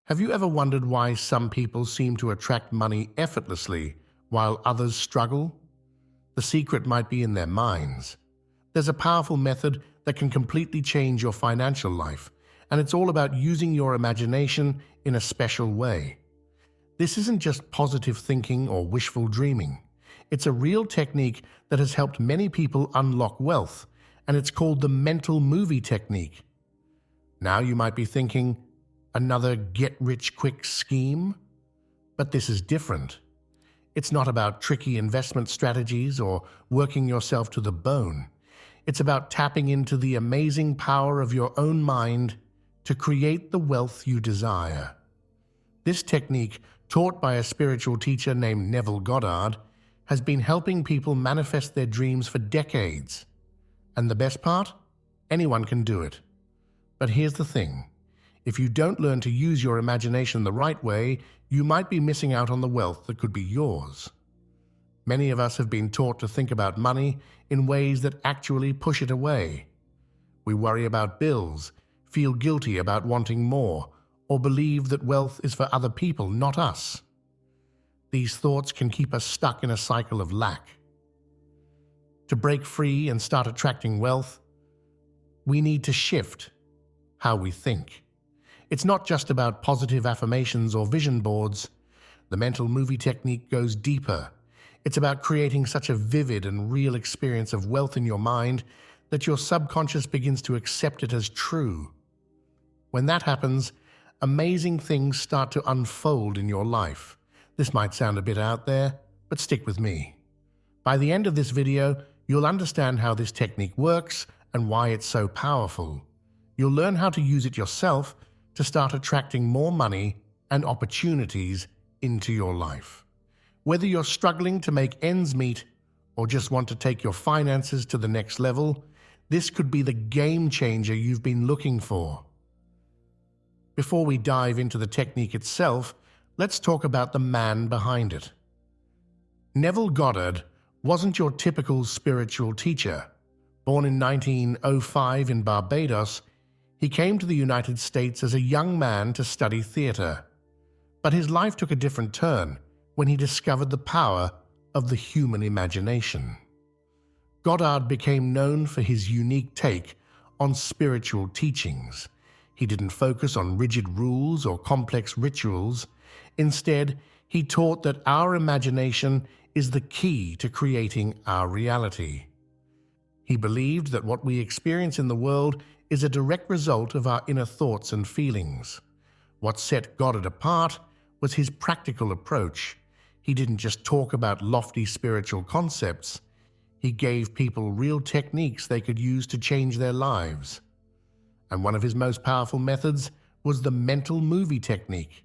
Have you ever wondered why some people seem to attract money effortlessly while others struggle? The secret might be in their minds. There's a powerful method that can completely change your financial life, and it's all about using your imagination in a special way. This isn't just positive thinking or wishful dreaming. It's a real technique that has helped many people unlock wealth, and it's called the mental movie technique. Now you might be thinking, another get-rich-quick scheme? But this is different. It's not about tricky investment strategies or working yourself to the bone. It's about tapping into the amazing power of your own mind to create the wealth you desire. This technique, taught by a spiritual teacher named Neville Goddard, has been helping people manifest their dreams for decades. And the best part? Anyone can do it. But here's the thing. If you don't learn to use your imagination the right way, you might be missing out on the wealth that could be yours. Many of us have been taught to think about money in ways that actually push it away. We worry about bills, feel guilty about wanting more, or believe that wealth is for other people, not us. These thoughts can keep us stuck in a cycle of lack. To break free and start attracting wealth, we need to shift how we think. It's not just about positive affirmations or vision boards. The mental movie technique goes deeper. It's about creating such a vivid and real experience of wealth in your mind that your subconscious begins to accept it as true. When that happens, amazing things start to unfold in your life. This might sound a bit out there, but stick with me. By the end of this video, you'll understand how this technique works and why it's so powerful. You'll learn how to use it yourself to start attracting more money and opportunities into your life. Whether you're struggling to make ends meet or just want to take your finances to the next level, this could be the game changer you've been looking for. Before we dive into the technique itself, let's talk about the man behind it. Neville Goddard wasn't your typical spiritual teacher. Born in 1905 in Barbados, he came to the United States as a young man to study theater. But his life took a different turn when he discovered the power of the human imagination. Goddard became known for his unique take on spiritual teachings. He didn't focus on rigid rules or complex rituals. Instead, he taught that our imagination is the key to creating our reality. He believed that what we experience in the world is a direct result of our inner thoughts and feelings. What set Goddard apart was his practical approach. He didn't just talk about lofty spiritual concepts. He gave people real techniques they could use to change their lives. And one of his most powerful methods was the mental movie technique.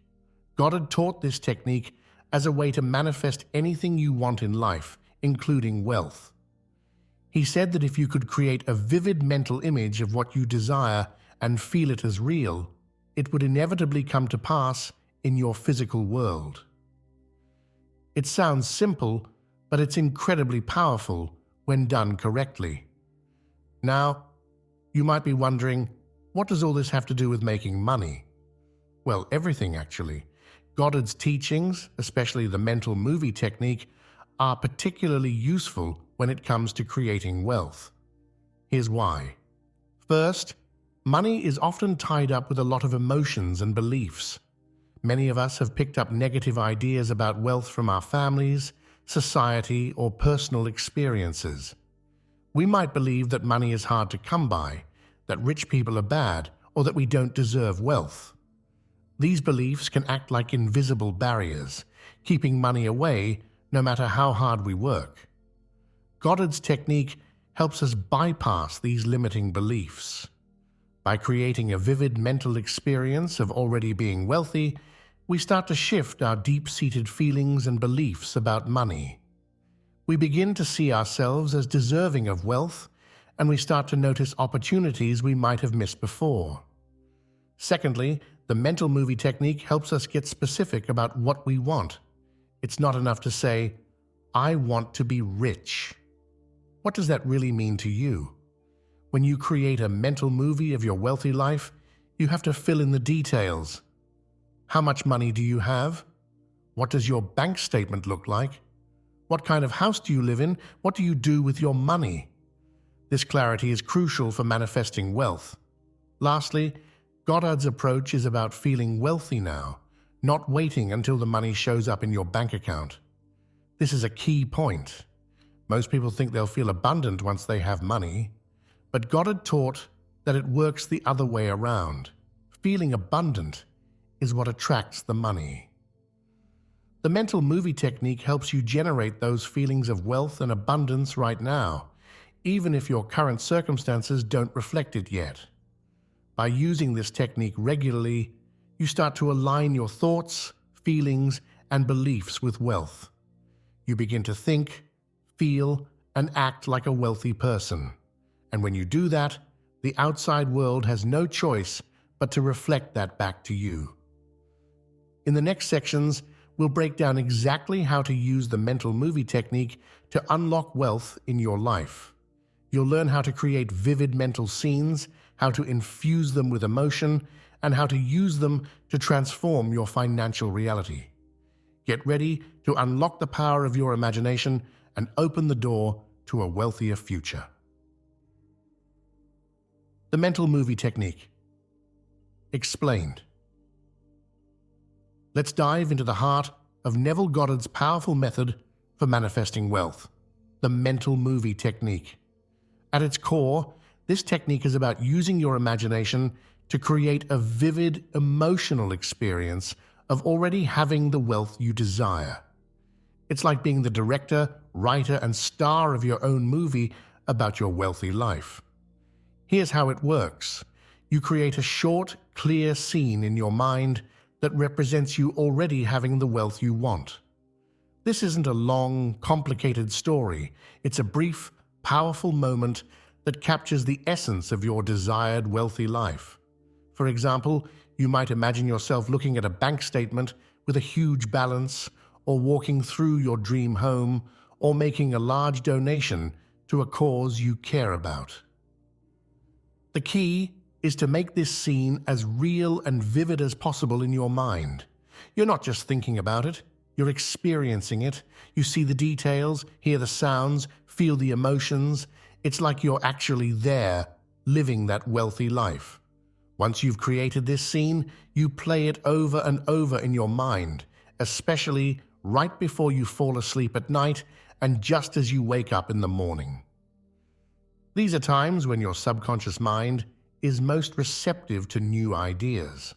Goddard taught this technique as a way to manifest anything you want in life, including wealth. He said that if you could create a vivid mental image of what you desire and feel it as real, it would inevitably come to pass in your physical world. It sounds simple, but it's incredibly powerful when done correctly. Now, you might be wondering, what does all this have to do with making money? Well, everything actually. Goddard's teachings, especially the mental movie technique, are particularly useful when it comes to creating wealth. Here's why. First, money is often tied up with a lot of emotions and beliefs. Many of us have picked up negative ideas about wealth from our families, society, or personal experiences. We might believe that money is hard to come by, that rich people are bad, or that we don't deserve wealth. These beliefs can act like invisible barriers, keeping money away no matter how hard we work. Goddard's technique helps us bypass these limiting beliefs. By creating a vivid mental experience of already being wealthy, we start to shift our deep-seated feelings and beliefs about money. We begin to see ourselves as deserving of wealth, and we start to notice opportunities we might have missed before. Secondly, the mental movie technique helps us get specific about what we want. It's not enough to say, "I want to be rich." What does that really mean to you? When you create a mental movie of your wealthy life, you have to fill in the details. How much money do you have? What does your bank statement look like? What kind of house do you live in? What do you do with your money? This clarity is crucial for manifesting wealth. Lastly, Goddard's approach is about feeling wealthy now, not waiting until the money shows up in your bank account. This is a key point. Most people think they'll feel abundant once they have money, but Goddard taught that it works the other way around. Feeling abundant is what attracts the money. The mental movie technique helps you generate those feelings of wealth and abundance right now, even if your current circumstances don't reflect it yet. By using this technique regularly, you start to align your thoughts, feelings, and beliefs with wealth. You begin to think, feel, and act like a wealthy person. And when you do that, the outside world has no choice but to reflect that back to you. In the next sections, we'll break down exactly how to use the mental movie technique to unlock wealth in your life. You'll learn how to create vivid mental scenes, how to infuse them with emotion, and how to use them to transform your financial reality. Get ready to unlock the power of your imagination and open the door to a wealthier future. The mental movie technique. Explained. Let's dive into the heart of Neville Goddard's powerful method for manifesting wealth, the mental movie technique. At its core, this technique is about using your imagination to create a vivid, emotional experience of already having the wealth you desire. It's like being the director, writer, and star of your own movie about your wealthy life. Here's how it works. You create a short, clear scene in your mind that represents you already having the wealth you want. This isn't a long, complicated story. It's a brief, powerful moment that captures the essence of your desired wealthy life. For example, you might imagine yourself looking at a bank statement with a huge balance, or walking through your dream home, or making a large donation to a cause you care about. The key is to make this scene as real and vivid as possible in your mind. You're not just thinking about it, you're experiencing it. You see the details, hear the sounds, feel the emotions. It's like you're actually there, living that wealthy life. Once you've created this scene, you play it over and over in your mind, especially right before you fall asleep at night and just as you wake up in the morning. These are times when your subconscious mind is most receptive to new ideas.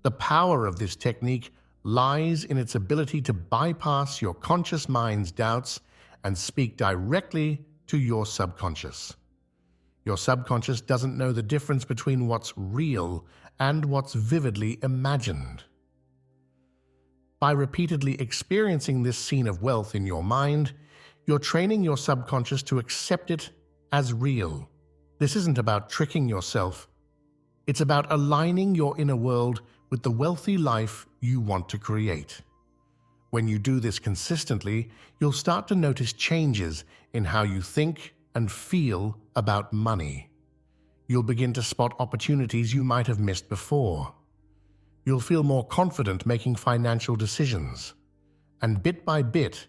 The power of this technique lies in its ability to bypass your conscious mind's doubts and speak directly to your subconscious. Your subconscious doesn't know the difference between what's real and what's vividly imagined. By repeatedly experiencing this scene of wealth in your mind, you're training your subconscious to accept it as real. This isn't about tricking yourself. It's about aligning your inner world with the wealthy life you want to create. When you do this consistently, you'll start to notice changes in how you think and feel about money. You'll begin to spot opportunities you might have missed before. You'll feel more confident making financial decisions. And bit by bit,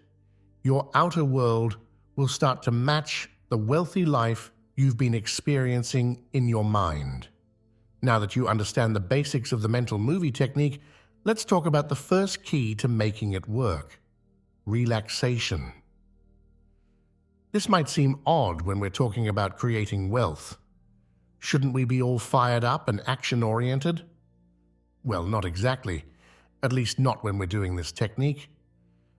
your outer world will start to match the wealthy life you've been experiencing in your mind. Now that you understand the basics of the mental movie technique, let's talk about the first key to making it work: relaxation. This might seem odd when we're talking about creating wealth. Shouldn't we be all fired up and action-oriented? Well, not exactly, at least not when we're doing this technique.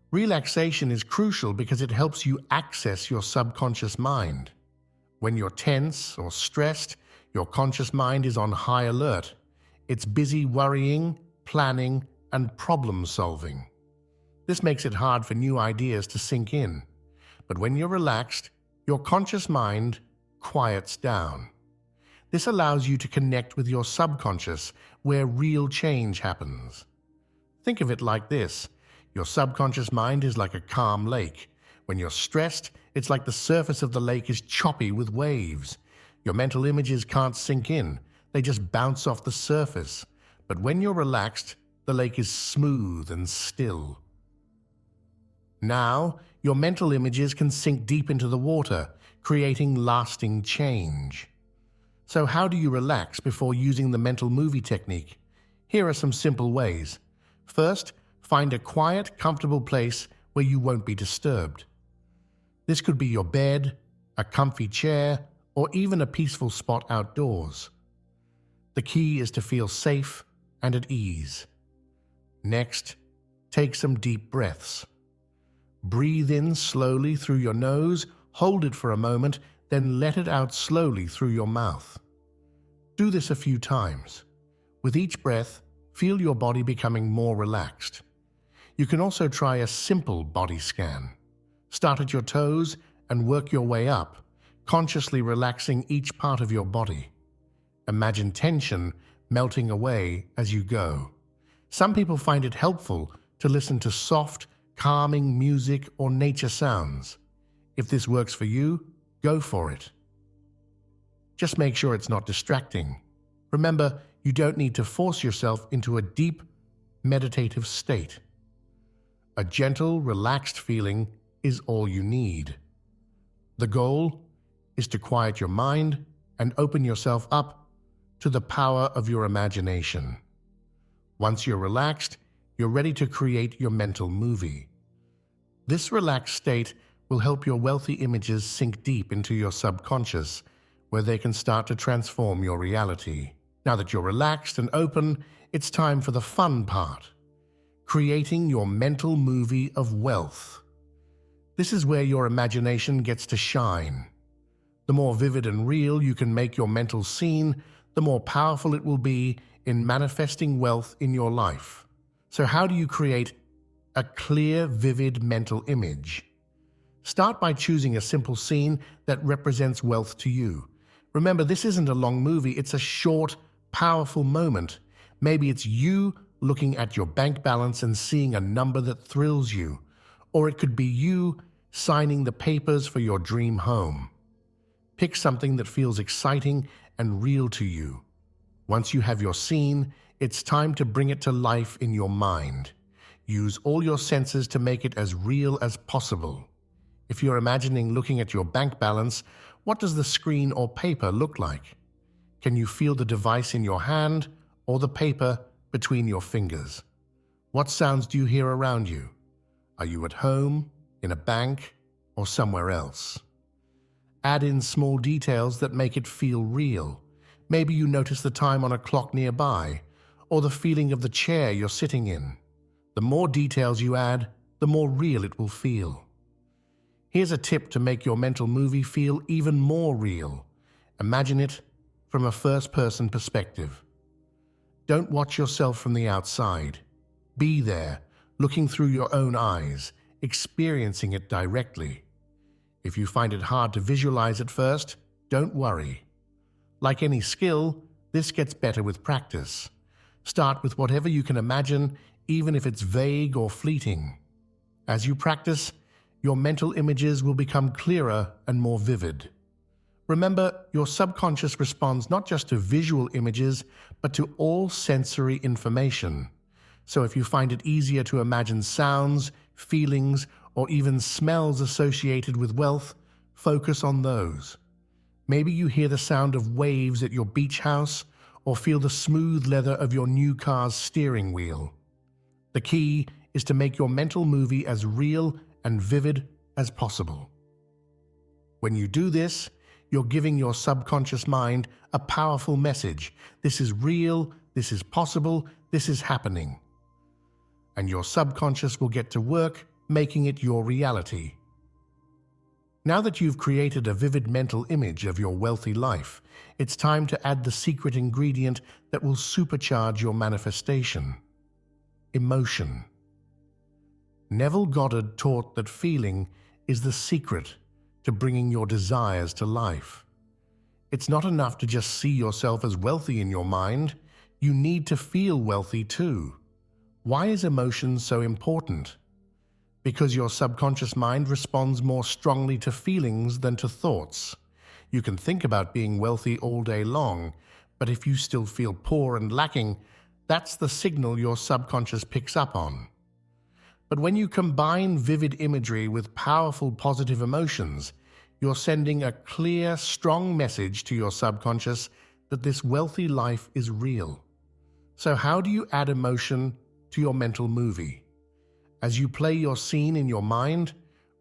Relaxation is crucial because it helps you access your subconscious mind. When you're tense or stressed, your conscious mind is on high alert. It's busy worrying, planning, and problem-solving. This makes it hard for new ideas to sink in. But when you're relaxed, your conscious mind quiets down. This allows you to connect with your subconscious, where real change happens. Think of it like this. Your subconscious mind is like a calm lake. When you're stressed, it's like the surface of the lake is choppy with waves. Your mental images can't sink in. They just bounce off the surface. But when you're relaxed, The lake is smooth and still. Now, your mental images can sink deep into the water, creating lasting change. So how do you relax before using the mental movie technique? Here are some simple ways. First, find a quiet, comfortable place where you won't be disturbed. This could be your bed, a comfy chair, or even a peaceful spot outdoors. The key is to feel safe and at ease. Next, take some deep breaths. Breathe in slowly through your nose, hold it for a moment, then let it out slowly through your mouth. Do this a few times. With each breath, feel your body becoming more relaxed. You can also try a simple body scan. Start at your toes and work your way up, consciously relaxing each part of your body. Imagine tension melting away as you go. Some people find it helpful to listen to soft, calming music or nature sounds. If this works for you, go for it. Just make sure it's not distracting. Remember, you don't need to force yourself into a deep, meditative state. A gentle, relaxed feeling is all you need. The goal is to quiet your mind and open yourself up to the power of your imagination. Once you're relaxed, you're ready to create your mental movie. This relaxed state will help your wealthy images sink deep into your subconscious, where they can start to transform your reality. Now that you're relaxed and open, it's time for the fun part: creating your mental movie of wealth. This is where your imagination gets to shine. The more vivid and real you can make your mental scene, the more powerful it will be in manifesting wealth in your life. So how do you create a clear, vivid mental image? Start by choosing a simple scene that represents wealth to you. Remember, this isn't a long movie, it's a short, powerful moment. Maybe it's you looking at your bank balance and seeing a number that thrills you. Or it could be you signing the papers for your dream home. Pick something that feels exciting and real to you. Once you have your scene, it's time to bring it to life in your mind. Use all your senses to make it as real as possible. If you're imagining looking at your bank balance, what does the screen or paper look like? Can you feel the device in your hand or the paper between your fingers? What sounds do you hear around you? Are you at home, in a bank, or somewhere else? Add in small details that make it feel real. Maybe you notice the time on a clock nearby, or the feeling of the chair you're sitting in. The more details you add, the more real it will feel. Here's a tip to make your mental movie feel even more real. Imagine it from a first-person perspective. Don't watch yourself from the outside. Be there, looking through your own eyes, experiencing it directly. If you find it hard to visualize at first, don't worry. Like any skill, this gets better with practice. Start with whatever you can imagine, even if it's vague or fleeting. As you practice, your mental images will become clearer and more vivid. Remember, your subconscious responds not just to visual images, but to all sensory information. So if you find it easier to imagine sounds, feelings, or even smells associated with wealth, focus on those. Maybe you hear the sound of waves at your beach house, or feel the smooth leather of your new car's steering wheel. The key is to make your mental movie as real and vivid as possible. When you do this, you're giving your subconscious mind a powerful message. This is real, this is possible, this is happening. And your subconscious will get to work making it your reality. Now that you've created a vivid mental image of your wealthy life, it's time to add the secret ingredient that will supercharge your manifestation: emotion. Neville Goddard taught that feeling is the secret to bringing your desires to life. It's not enough to just see yourself as wealthy in your mind. You need to feel wealthy too. Why is emotion so important? Because your subconscious mind responds more strongly to feelings than to thoughts. You can think about being wealthy all day long, but if you still feel poor and lacking, That's the signal your subconscious picks up on. But when you combine vivid imagery with powerful positive emotions, you're sending a clear, strong message to your subconscious that this wealthy life is real. So how do you add emotion to your mental movie? As you play your scene in your mind,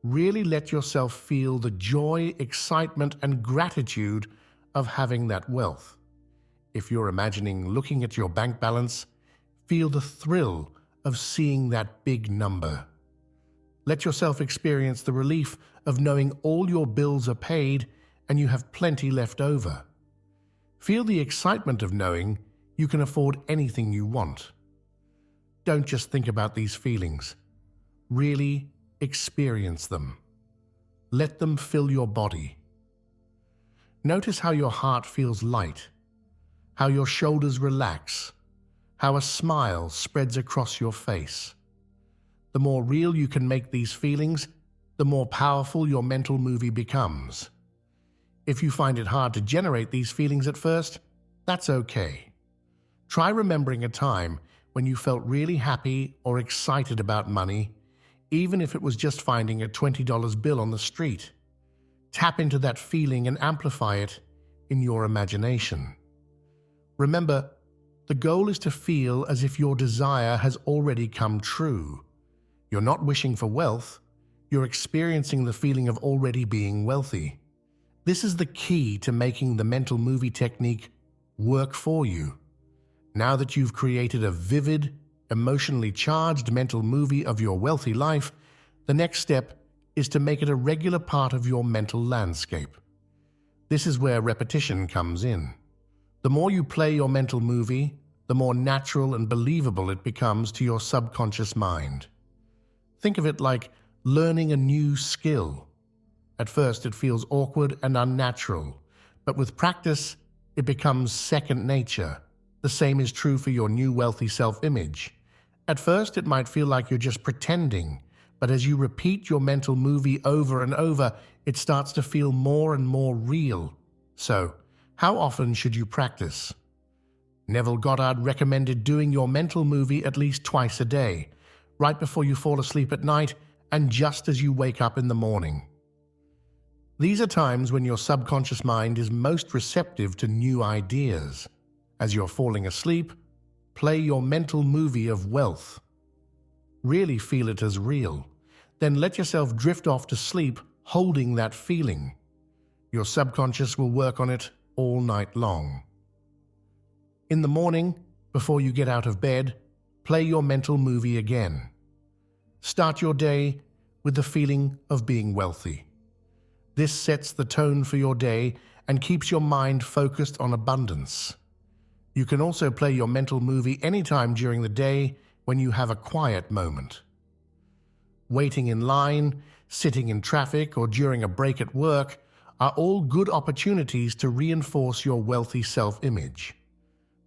really let yourself feel the joy, excitement, and gratitude of having that wealth. If you're imagining looking at your bank balance, feel the thrill of seeing that big number. Let yourself experience the relief of knowing all your bills are paid and you have plenty left over. Feel the excitement of knowing you can afford anything you want. Don't just think about these feelings. Really experience them. Let them fill your body. Notice how your heart feels light, how your shoulders relax, how a smile spreads across your face. The more real you can make these feelings, the more powerful your mental movie becomes. If you find it hard to generate these feelings at first, that's okay. Try remembering a time when you felt really happy or excited about money, even if it was just finding a $20 bill on the street. Tap into that feeling and amplify it in your imagination. Remember, the goal is to feel as if your desire has already come true. You're not wishing for wealth, you're experiencing the feeling of already being wealthy. This is the key to making the mental movie technique work for you. Now that you've created a vivid, emotionally charged mental movie of your wealthy life, the next step is to make it a regular part of your mental landscape. This is where repetition comes in. The more you play your mental movie, the more natural and believable it becomes to your subconscious mind. Think of it like learning a new skill. At first it feels awkward and unnatural, but with practice, it becomes second nature. The same is true for your new wealthy self-image. At first it might feel like you're just pretending, but as you repeat your mental movie over and over, it starts to feel more and more real. So, how often should you practice? Neville Goddard recommended doing your mental movie at least twice a day, right before you fall asleep at night and just as you wake up in the morning. These are times when your subconscious mind is most receptive to new ideas. As you're falling asleep, play your mental movie of wealth. Really feel it as real. Then let yourself drift off to sleep holding that feeling. Your subconscious will work on it all night long. In the morning, before you get out of bed, play your mental movie again. Start your day with the feeling of being wealthy. This sets the tone for your day and keeps your mind focused on abundance. You can also play your mental movie anytime during the day when you have a quiet moment. Waiting in line, sitting in traffic, or during a break at work are all good opportunities to reinforce your wealthy self-image.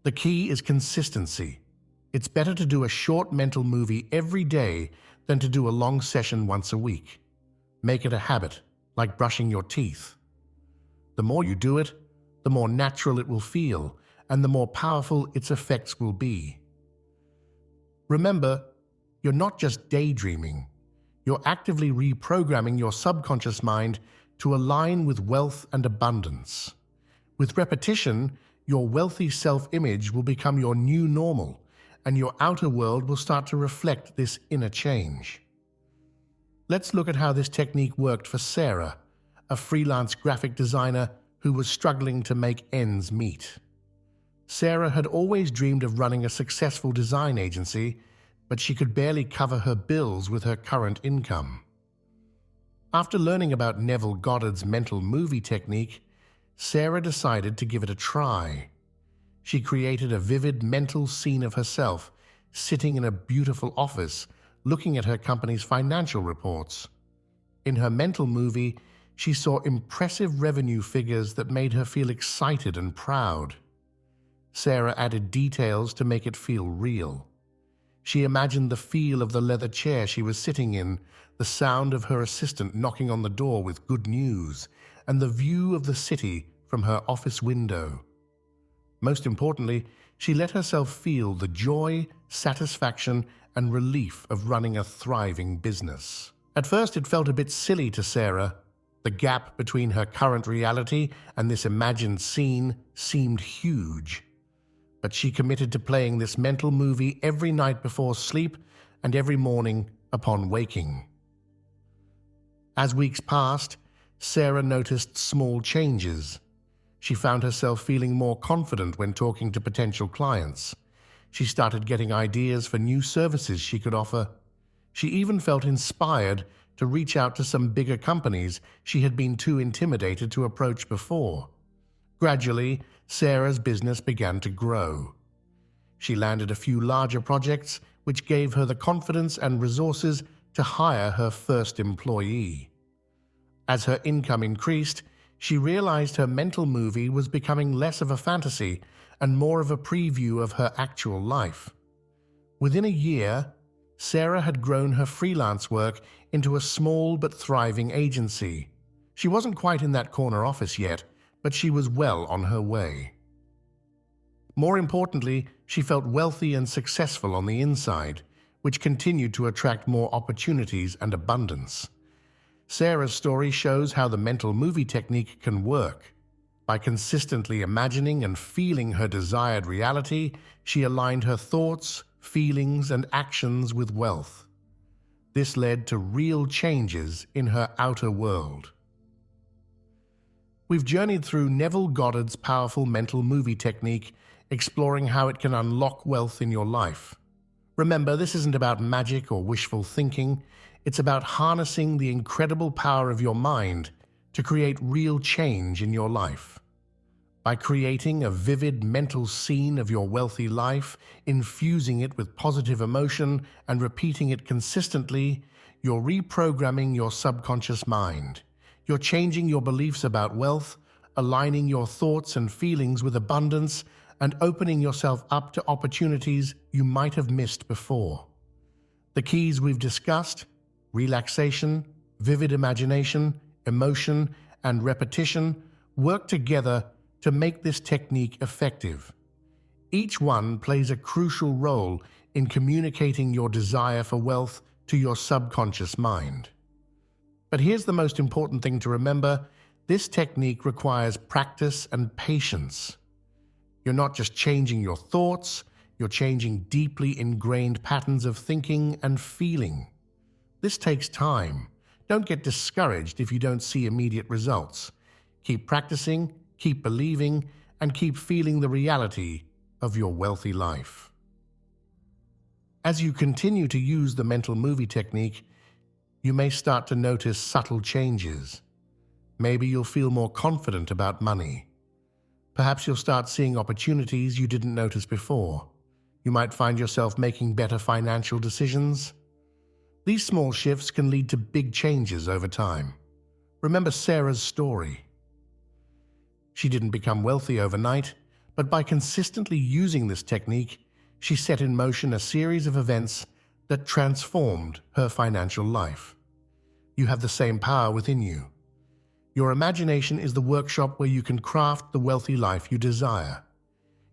The key is consistency. It's better to do a short mental movie every day than to do a long session once a week. Make it a habit, like brushing your teeth. The more you do it, the more natural it will feel, and the more powerful its effects will be. Remember, you're not just daydreaming. You're actively reprogramming your subconscious mind to align with wealth and abundance. With repetition, your wealthy self-image will become your new normal, and your outer world will start to reflect this inner change. Let's look at how this technique worked for Sarah, a freelance graphic designer who was struggling to make ends meet. Sarah had always dreamed of running a successful design agency, but she could barely cover her bills with her current income. After learning about Neville Goddard's mental movie technique, Sarah decided to give it a try. She created a vivid mental scene of herself sitting in a beautiful office looking at her company's financial reports. In her mental movie, she saw impressive revenue figures that made her feel excited and proud. Sarah added details to make it feel real. She imagined the feel of the leather chair she was sitting in, the sound of her assistant knocking on the door with good news, and the view of the city from her office window. Most importantly, she let herself feel the joy, satisfaction, and relief of running a thriving business. At first, it felt a bit silly to Sarah. The gap between her current reality and this imagined scene seemed huge. But she committed to playing this mental movie every night before sleep and every morning upon waking. As weeks passed, Sarah noticed small changes. She found herself feeling more confident when talking to potential clients. She started getting ideas for new services she could offer. She even felt inspired to reach out to some bigger companies she had been too intimidated to approach before. Gradually, Sarah's business began to grow. She landed a few larger projects, which gave her the confidence and resources to hire her first employee. As her income increased, she realized her mental movie was becoming less of a fantasy and more of a preview of her actual life. Within a year, Sarah had grown her freelance work into a small but thriving agency. She wasn't quite in that corner office yet, but she was well on her way. More importantly, she felt wealthy and successful on the inside, which continued to attract more opportunities and abundance. Sarah's story shows how the mental movie technique can work. By consistently imagining and feeling her desired reality, she aligned her thoughts, feelings, and actions with wealth. This led to real changes in her outer world. We've journeyed through Neville Goddard's powerful mental movie technique, exploring how it can unlock wealth in your life. Remember, this isn't about magic or wishful thinking. It's about harnessing the incredible power of your mind to create real change in your life. By creating a vivid mental scene of your wealthy life, infusing it with positive emotion, and repeating it consistently, you're reprogramming your subconscious mind. You're changing your beliefs about wealth, aligning your thoughts and feelings with abundance, and opening yourself up to opportunities you might have missed before. The keys we've discussed: relaxation, vivid imagination, emotion, and repetition work together to make this technique effective. Each one plays a crucial role in communicating your desire for wealth to your subconscious mind. But here's the most important thing to remember: this technique requires practice and patience. You're not just changing your thoughts, you're changing deeply ingrained patterns of thinking and feeling. This takes time. Don't get discouraged if you don't see immediate results. Keep practicing, keep believing, and keep feeling the reality of your wealthy life. As you continue to use the mental movie technique, you may start to notice subtle changes. Maybe you'll feel more confident about money. Perhaps you'll start seeing opportunities you didn't notice before. You might find yourself making better financial decisions. These small shifts can lead to big changes over time. Remember Sarah's story. She didn't become wealthy overnight, but by consistently using this technique, she set in motion a series of events that transformed her financial life. You have the same power within you. Your imagination is the workshop where you can craft the wealthy life you desire.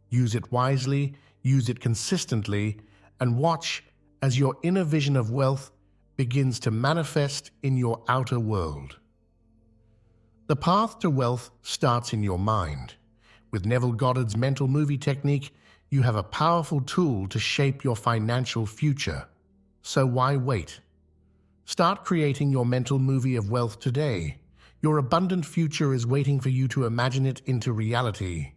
Use it wisely, use it consistently, and watch as your inner vision of wealth begins to manifest in your outer world. The path to wealth starts in your mind. With Neville Goddard's mental movie technique, you have a powerful tool to shape your financial future. So why wait? Start creating your mental movie of wealth today. Your abundant future is waiting for you to imagine it into reality.